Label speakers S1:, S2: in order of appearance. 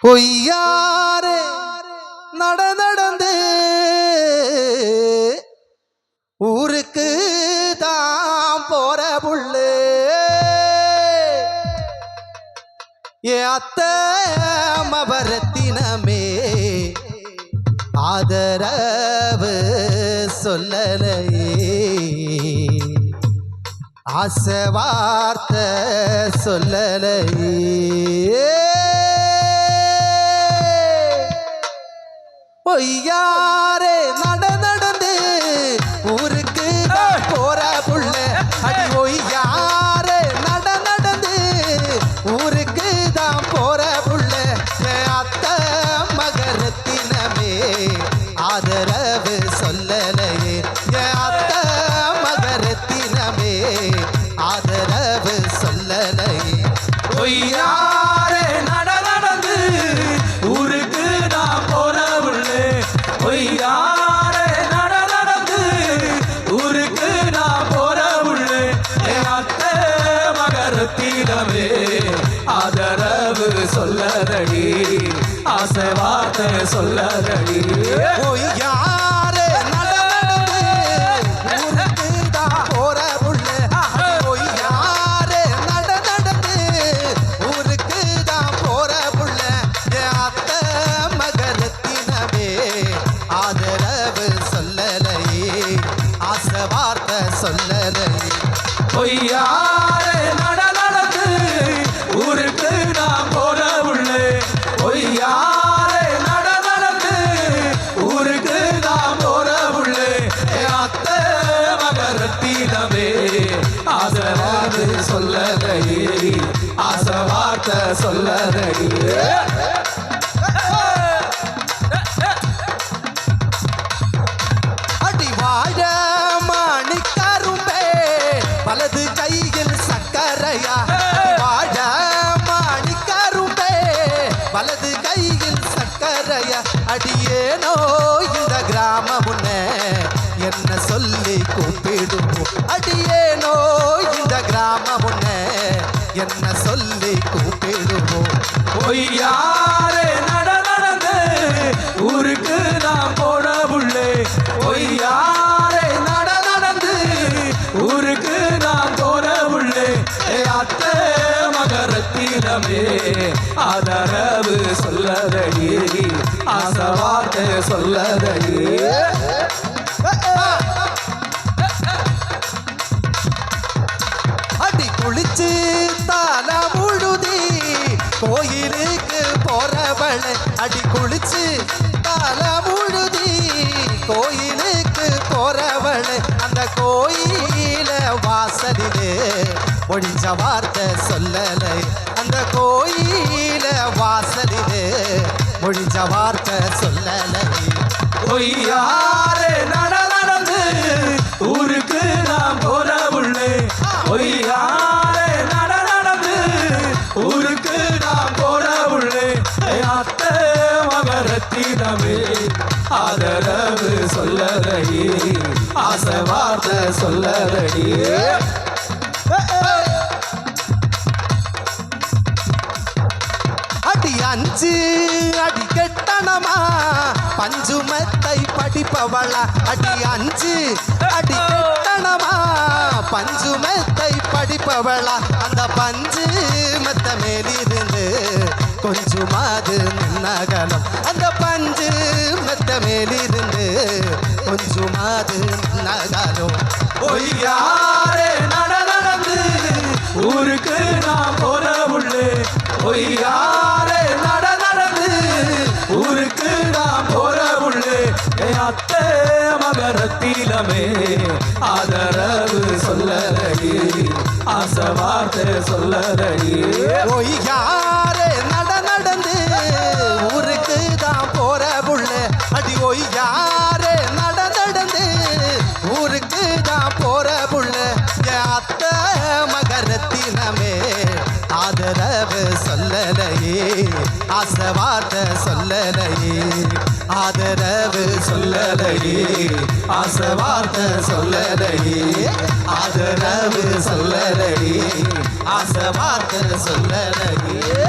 S1: கொய்யாரே நடந்து ஊருக்கு தான் போற புள்ளு ஏ அத்தை மபரத்தினமே ஆதரவு சொல்லலையே ஆசை வார்த்தை சொல்லலையே பொய்யாரே நடந்து ஊருக்கு போற புள்ள அடி ஒய்யாரே நடந்து ஊருக்கு தான் போற புள்ள அத்தை மகரத்தினமே ஆதரவு சொல்லலையே அத்தை மகரத்தினமே ஆதரவு சொல்லலையே
S2: பொய்யாரே நடந்து ஊருக்கு தான் போற புள்ளே பொய்யாரே நடந்து ஊருக்கு நான் போற புள்ளே அத்தை மகரத்தினமே ஆதரவு சொல்லறடி ஆசை வார்த்தை சொல்லறடி
S1: பொய்யாரே நடந்து ஊருக்கு தான் போற புள்ள பொய்யாரே நடந்து ஊருக்கு தான் போற புள்ள அத்தை மகரத்தினமே ஆதரவு சொல்லலையே ஆசை வார்த்தை சொல்லலையே
S2: பொய்யாரே நடந்து ஊருக்கு நான் போற புள்ளே பொய்யாரே நடந்து ஊருக்கு நான் போற புள்ளே அத்தை மகரத்தினமே ஆசவார்த்தை சொல்லலையே ஆசை வார்த்தை சொல்லலையே
S1: அடி வாழ மாணிக்கரும்பே வலது கையில் சக்கரையா வாழ மாணிக்கரும்பே வலது கையில் சக்கரையா அடியேனோ இந்த கிராம முன்னே என்ன சொல்லி கூப்பிடுவோம் அடியேனோ இந்த கிராம முன்னே என்ன சொல்லி கூப்பிடுவோம்
S2: பொய்யாரே நடந்து ஊருக்கு நான் போற புள்ளே பொய்யாரே நடந்து ஊருக்கு நான் போற புள்ளே அத்தை மகரத்தினமே ஆதரவு சொல்லறடி ஆசை வார்த்தை சொல்லறடி
S1: அடி குளிச்சு தால முழுதி கோயிலுக்கு போறவள அடி குளிச்சு தால முழுதி கோயிலுக்கு போறவள அந்த கோயில வாசலிலே ஒழிஞ்ச வார்த்தை சொல்லலை அந்த கோயில வாசலிலே ஒழிஞ்ச வார்த்தை சொல்லலை
S2: பொய்யாரே நடந்து ஊருக்கு நான் போற புள்ளே பொய்யாரே நடந்து ஊருக்கு நான் போற புள்ளே அத்தை மகரத்தினமே ஆதரவு சொல்லறடி ஆசை வார்த்தை சொல்லறடி
S1: அடி அஞ்சு அடி கெட்டனமா பஞ்சுமத்தை படிப்பவளா அடி அஞ்சு அடி கெட்டனமா பஞ்சுமத்தை படிப்பவளா அந்த பஞ்சு மத்த மேலிருந்து கொஞ்சமாது நகலம் அந்த பஞ்சு மத்த மேலிருந்து கொஞ்சமாது நகலம்
S2: பொய்யாரே நடந்து ஊருக்கு நான் போற புள்ளே பொய்யாரே நடந்து ஊருக்கு நான் போற புள்ளே அத்தை மகரத்தினமே ஆதரவு சொல்லறடி ஆசை வார்த்தை சொல்லறடி
S1: ஒய்யாரே நடந்து ஊருக்கு தான் போற புள்ள அடி ஒய்யாரே நடந்து ஊருக்கு தான் போற புள்ள அத்தை மகரத்தினமே ஆதரவு சொல்லலையே ஆசை வார்த்தை சொல்லலையே ஆதரவு சொல்லலையே ஆசை வார்த்தை சொல்லலையே ஆதரவு சொல்லலையே ஆசை வார்த்தை சொல்லலையே